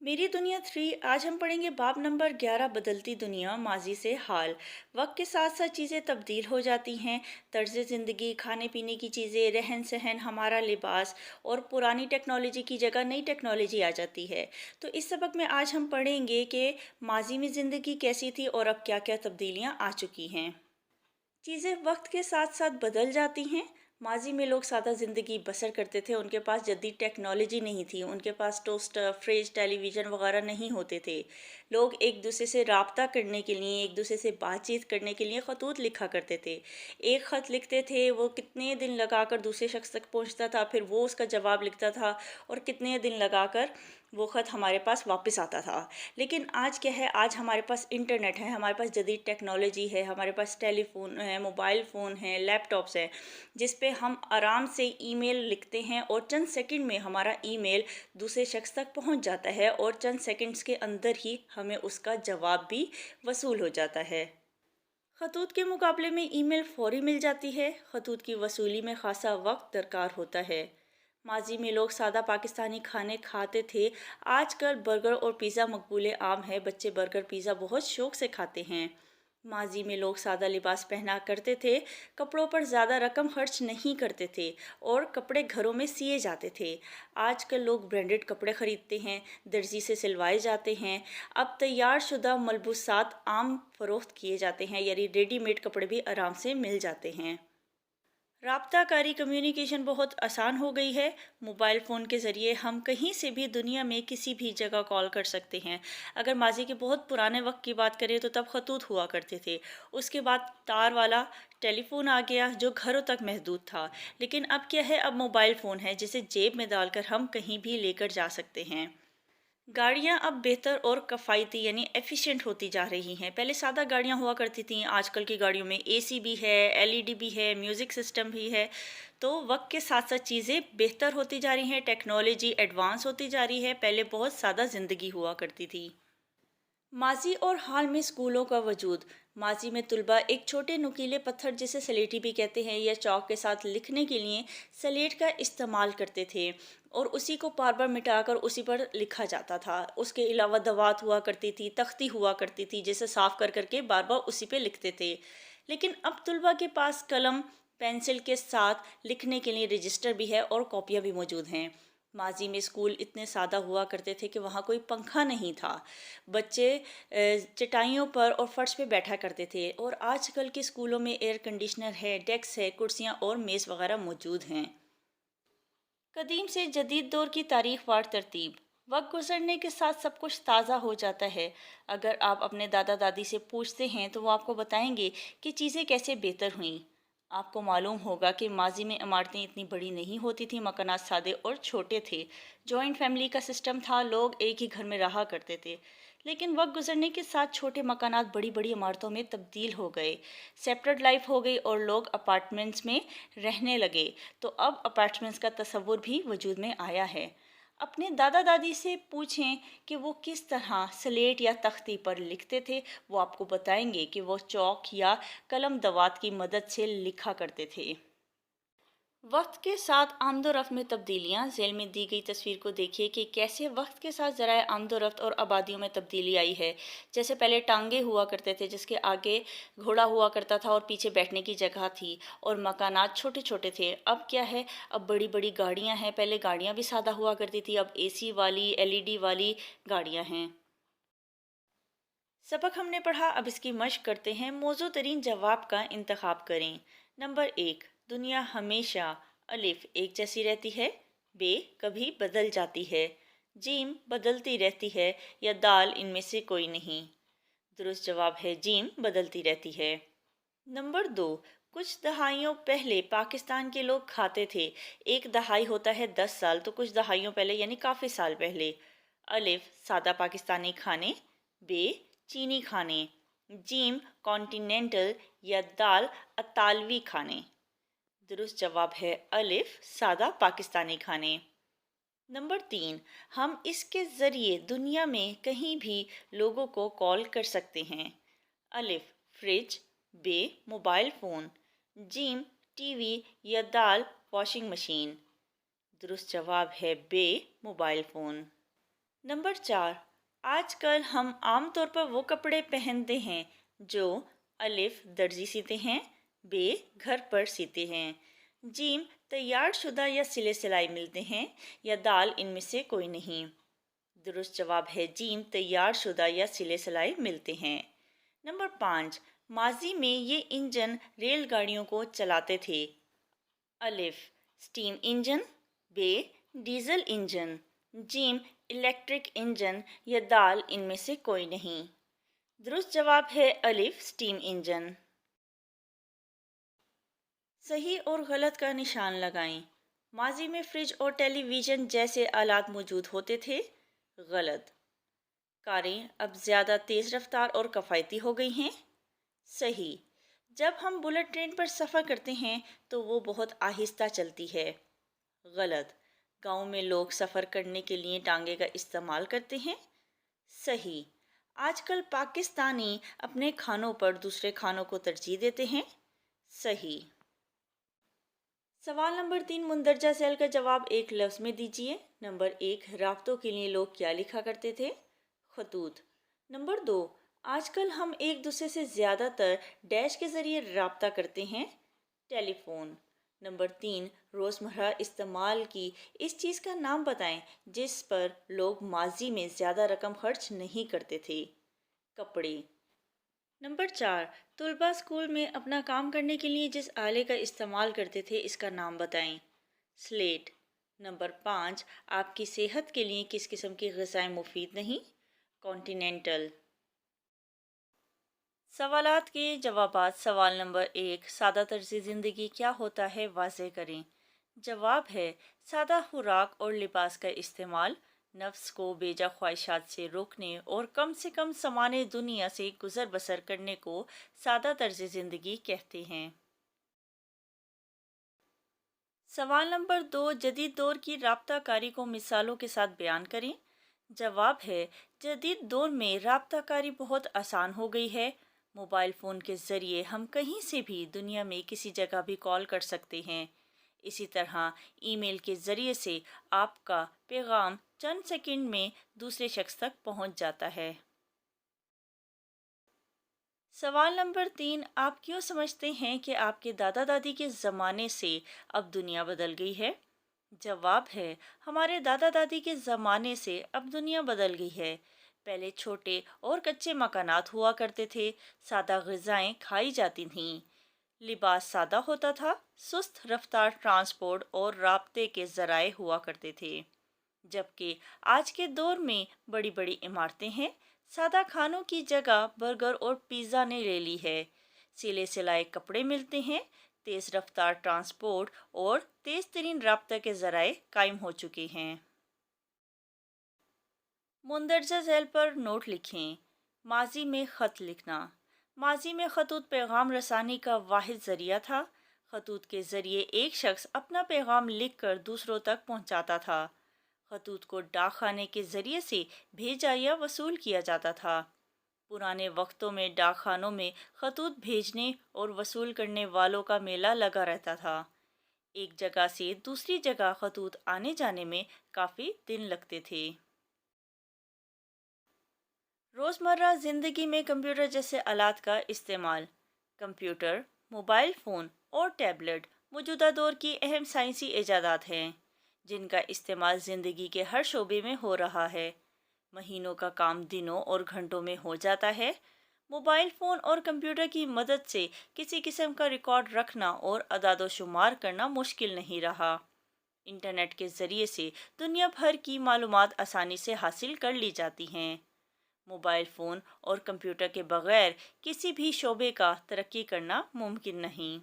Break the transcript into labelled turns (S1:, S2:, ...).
S1: मेरी दुनिया थ्री। आज हम पढ़ेंगे बाब नंबर 11, बदलती दुनिया, माजी से हाल। वक्त के साथ साथ चीज़ें तब्दील हो जाती हैं। तर्ज ज़िंदगी, खाने पीने की चीज़ें, रहन सहन, हमारा लिबास और पुरानी टेक्नोलॉजी की जगह नई टेक्नोलॉजी आ जाती है। तो इस सबक में आज हम पढ़ेंगे कि माजी में ज़िंदगी कैसी थी और अब क्या क्या तब्दीलियाँ आ चुकी हैं। चीज़ें वक्त के साथ साथ बदल जाती हैं। माजी में लोग सादा ज़िंदगी बसर करते थे, उनके पास जदीद टेक्नोलॉजी नहीं थी, उनके पास टोस्टर, फ्रिज, टेलीविज़न वगैरह नहीं होते थे। लोग एक दूसरे से राब्ता करने के लिए, एक दूसरे से बातचीत करने के लिए ख़तूत लिखा करते थे। एक ख़त लिखते थे, वो कितने दिन लगाकर दूसरे शख्स तक पहुंचता था, फिर वो उसका जवाब लिखता था और कितने दिन लगाकर वो ख़त हमारे पास वापस आता था। लेकिन आज क्या है, आज हमारे पास इंटरनेट है, हमारे पास जदीद टेक्नोलॉजी है, हमारे पास टेलीफोन है, मोबाइल फ़ोन है, लैपटॉप्स हैं, जिस पे हम आराम से ईमेल लिखते हैं और चंद सेकंड में हमारा ईमेल दूसरे शख्स तक पहुंच जाता है और चंद सेकंड्स के अंदर ही हमें उसका जवाब भी वसूल हो जाता है। खतूत के मुकाबले में ईमेल फौरी मिल जाती है। खतूत की वसूली में खासा वक्त दरकार होता है। माजी में लोग सादा पाकिस्तानी खाने खाते थे। आजकल बर्गर और पिज़्ज़ा मकबूले आम है, बच्चे बर्गर पिज़्ज़ा बहुत शौक से खाते हैं। माजी में लोग सादा लिबास पहना करते थे, कपड़ों पर ज़्यादा रकम खर्च नहीं करते थे और कपड़े घरों में सिए जाते थे। आजकल लोग ब्रांडेड कपड़े ख़रीदते हैं, दर्जी से सिलवाए जाते हैं। अब तैयार शुदा मलबूसात आम फरोख्त किए जाते हैं, यानी रेडीमेड कपड़े भी आराम से मिल जाते हैं। राब्ताकारी कम्युनिकेशन बहुत आसान हो गई है। मोबाइल फ़ोन के ज़रिए हम कहीं से भी दुनिया में किसी भी जगह कॉल कर सकते हैं। अगर माजी के बहुत पुराने वक्त की बात करें तो तब खतूत हुआ करते थे। उसके बाद तार वाला टेलीफोन आ गया जो घरों तक महदूद था। लेकिन अब क्या है, अब मोबाइल फ़ोन है जिसे जेब में डालकर हम कहीं भी लेकर जा सकते हैं। गाड़ियाँ अब बेहतर और किफ़ायती यानी एफ़िशिएंट होती जा रही हैं। पहले सादा गाड़ियाँ हुआ करती थीं, आजकल की गाड़ियों में एसी भी है, एलईडी भी है, म्यूज़िक सिस्टम भी है। तो वक्त के साथ साथ चीज़ें बेहतर होती जा रही हैं, टेक्नोलॉजी एडवांस होती जा रही है। पहले बहुत सादा ज़िंदगी हुआ करती थी। माजी और हाल में स्कूलों का वजूद। माजी में तुलबा एक छोटे नुकीले पत्थर जिसे सलेटी भी कहते हैं या चौक के साथ लिखने के लिए सलेट का इस्तेमाल करते थे और उसी को बार बार मिटाकर उसी पर लिखा जाता था। उसके अलावा दवात हुआ करती थी, तख्ती हुआ करती थी जिसे साफ कर करके बार बार उसी पे लिखते थे। लेकिन अब तुलबा के पास कलम, पेंसिल के साथ लिखने के लिए रजिस्टर भी है और कॉपियाँ भी मौजूद हैं। माजी में स्कूल इतने सादा हुआ करते थे कि वहाँ कोई पंखा नहीं था। बच्चे चटाइयों पर और फर्श पे बैठा करते थे और आजकल के स्कूलों में एयर कंडीशनर है, डेस्क है, कुर्सियाँ और मेज़ वगैरह मौजूद हैं। कदीम से जदीद दौर की तारीख वार तरतीब। वक्त गुजरने के साथ सब कुछ ताज़ा हो जाता है। अगर आप अपने दादा दादी से पूछते हैं तो वो आपको बताएंगे कि चीज़ें कैसे बेहतर हुईं। आपको मालूम होगा कि माजी में इमारतें इतनी बड़ी नहीं होती थी, मकानात सादे और छोटे थे। जॉइंट फैमिली का सिस्टम था, लोग एक ही घर में रहा करते थे। लेकिन वक्त गुजरने के साथ छोटे मकानात बड़ी बड़ी इमारतों में तब्दील हो गए। सेपरेट लाइफ हो गई और लोग अपार्टमेंट्स में रहने लगे। तो अब अपार्टमेंट्स का तस्वुर भी वजूद में आया है। अपने दादा दादी से पूछें कि वो किस तरह स्लेट या तख्ती पर लिखते थे। वो आपको बताएंगे कि वो चौक या कलम दवात की मदद से लिखा करते थे। वक्त के साथ आमदोरफ्त में तब्दीलियाँ। झेल में दी गई तस्वीर को देखिए कि कैसे वक्त के साथ ज़राए आमदोरफ्त और आबादियों में तब्दीली आई है। जैसे पहले टांगे हुआ करते थे जिसके आगे घोड़ा हुआ करता था और पीछे बैठने की जगह थी और मकानात छोटे छोटे थे। अब क्या है, अब बड़ी बड़ी गाड़ियाँ हैं। पहले गाड़ियाँ भी सादा हुआ करती थी, अब एसी वाली, एलईडी वाली गाड़ियाँ हैं। सबक हमने पढ़ा, अब इसकी मशक करते हैं। मौजू तरीन जवाब का इंतखाब करें। नंबर 1, दुनिया हमेशा अलिफ एक जैसी रहती है, बे कभी बदल जाती है, जीम बदलती रहती है या दाल इनमें से कोई नहीं। दुरुस्त जवाब है जीम बदलती रहती है। नंबर 2, कुछ दहाइयों पहले पाकिस्तान के लोग खाते थे। एक दहाई होता है 10 साल, तो कुछ दहाइयों पहले यानी काफ़ी साल पहले। अलिफ सादा पाकिस्तानी खाने, बे चीनी खाने, जीम कॉन्टिनेंटल या दाल अतालवी खाने। दुरुस्त जवाब है अलिफ सादा पाकिस्तानी खाने। नंबर 3, हम इसके ज़रिए दुनिया में कहीं भी लोगों को कॉल कर सकते हैं। अलिफ फ्रिज, बे मोबाइल फ़ोन, जीम टीवी या दाल वॉशिंग मशीन। दुरुस्त जवाब है बे मोबाइल फ़ोन। नंबर 4, आजकल हम आम तौर पर वो कपड़े पहनते हैं जो अलिफ दर्जी सीते हैं, बे घर पर सीते हैं, जीम तैयार शुदा या सिले सिलाई मिलते हैं, या दाल इनमें से कोई नहीं। दुरुस्त जवाब है जीम तैयार शुदा या सिले सिलाई मिलते हैं। नंबर 5, माजी में ये इंजन रेलगाड़ियों को चलाते थे। अलिफ स्टीम इंजन, बे डीजल इंजन, जीम इलेक्ट्रिक इंजन, या दाल इनमें से कोई नहीं। दुरुस्त जवाब है अलिफ स्टीम इंजन। सही और गलत का निशान लगाएं। माजी में फ्रिज और टेलीविज़न जैसे आलात मौजूद होते थे। गलत। कारें अब ज़्यादा तेज़ रफ्तार और किफ़ायती हो गई हैं। सही। जब हम बुलेट ट्रेन पर सफ़र करते हैं तो वो बहुत आहिस्ता चलती है। गलत। गांव में लोग सफ़र करने के लिए टांगे का इस्तेमाल करते हैं। सही। आजकल पाकिस्तानी अपने खानों पर दूसरे खानों को तरजीह देते हैं। सही। सवाल नंबर 3 मुंदरजा सैल का जवाब एक लफ्ज़ में दीजिए। नंबर 1, राब्तों के लिए लोग क्या लिखा करते थे? खतूत। नंबर 2, आजकल हम एक दूसरे से ज़्यादातर डैश के ज़रिए राब्ता करते हैं। टेलीफोन। नंबर 3, रोज़मर्रा इस्तेमाल की इस चीज़ का नाम बताएं जिस पर लोग माजी में ज़्यादा रकम खर्च नहीं करते थे। कपड़े। नंबर 4, तुलबा स्कूल में अपना काम करने के लिए जिस आले का इस्तेमाल करते थे इसका नाम बताएं। स्लेट। नंबर 5, आपकी सेहत के लिए किस किस्म की ग़िज़ाएं मुफीद नहीं? कॉन्टिनेंटल। सवालात के जवाबात। सवाल नंबर 1, सादा तर्ज़ ज़िंदगी क्या होता है, वाज़ेह करें। जवाब है, सादा खुराक और लिबास का इस्तेमाल नफ्स को बेजा ख्वाहिशात से रोकने और कम से कम सामान्य दुनिया से गुजर बसर करने को सादा तर्ज़ ज़िंदगी कहते हैं। सवाल नंबर 2, जदीद दौर की राब्ता कारी को मिसालों के साथ बयान करें। जवाब है, जदीद दौर में राब्ता कारी बहुत आसान हो गई है। मोबाइल फ़ोन के ज़रिए हम कहीं से भी दुनिया में किसी जगह भी कॉल कर सकते हैं। इसी तरह ईमेल के ज़रिए से आपका पैगाम चंद सेकंड में दूसरे शख्स तक पहुंच जाता है। सवाल नंबर 3, आप क्यों समझते हैं कि आपके दादा दादी के ज़माने से अब दुनिया बदल गई है? जवाब है, हमारे दादा दादी के ज़माने से अब दुनिया बदल गई है। पहले छोटे और कच्चे मकानात हुआ करते थे, सादा ग़िज़ाएं खाई जाती थीं, लिबास सादा होता था, सुस्त रफ्तार ट्रांसपोर्ट और राब्ते के ज़राए हुआ करते थे। जबकि आज के दौर में बड़ी बड़ी इमारतें हैं, सादा खानों की जगह बर्गर और पिज़्ज़ा ने ले ली है। सिले सिलाए कपड़े मिलते हैं, तेज़ रफ्तार ट्रांसपोर्ट और तेज़ तरीन राब्ता के ज़राए कायम हो चुके हैं। मुंदरजा झैल पर नोट लिखें। माजी में ख़त लिखना। माजी में खतूत पैगाम रसानी का वाहिद ज़रिया था। खतूत के ज़रिए एक शख्स अपना पैगाम लिख कर दूसरों तक पहुंचाता था। खतूत को डाक खाने के ज़रिए से भेजा या वसूल किया जाता था। पुराने वक्तों में डाक खानों में खतूत भेजने और वसूल करने वालों का मेला लगा रहता था। एक जगह से दूसरी जगह खतूत आने जाने में काफ़ी दिन लगते थे। रोज़मर्रा ज़िंदगी में कंप्यूटर जैसे आलात का इस्तेमाल। कंप्यूटर, मोबाइल फ़ोन और टैबलेट मौजूदा दौर की अहम साइंसी इजादात हैं जिनका इस्तेमाल ज़िंदगी के हर शोबे में हो रहा है। महीनों का काम दिनों और घंटों में हो जाता है। मोबाइल फ़ोन और कंप्यूटर की मदद से किसी किस्म का रिकॉर्ड रखना और अदाद शुमार करना मुश्किल नहीं रहा। इंटरनेट के ज़रिए से दुनिया भर की मालूमात आसानी से हासिल कर ली जाती हैं। मोबाइल फ़ोन और कंप्यूटर के बगैर किसी भी शोबे का तरक्की करना मुमकिन नहीं।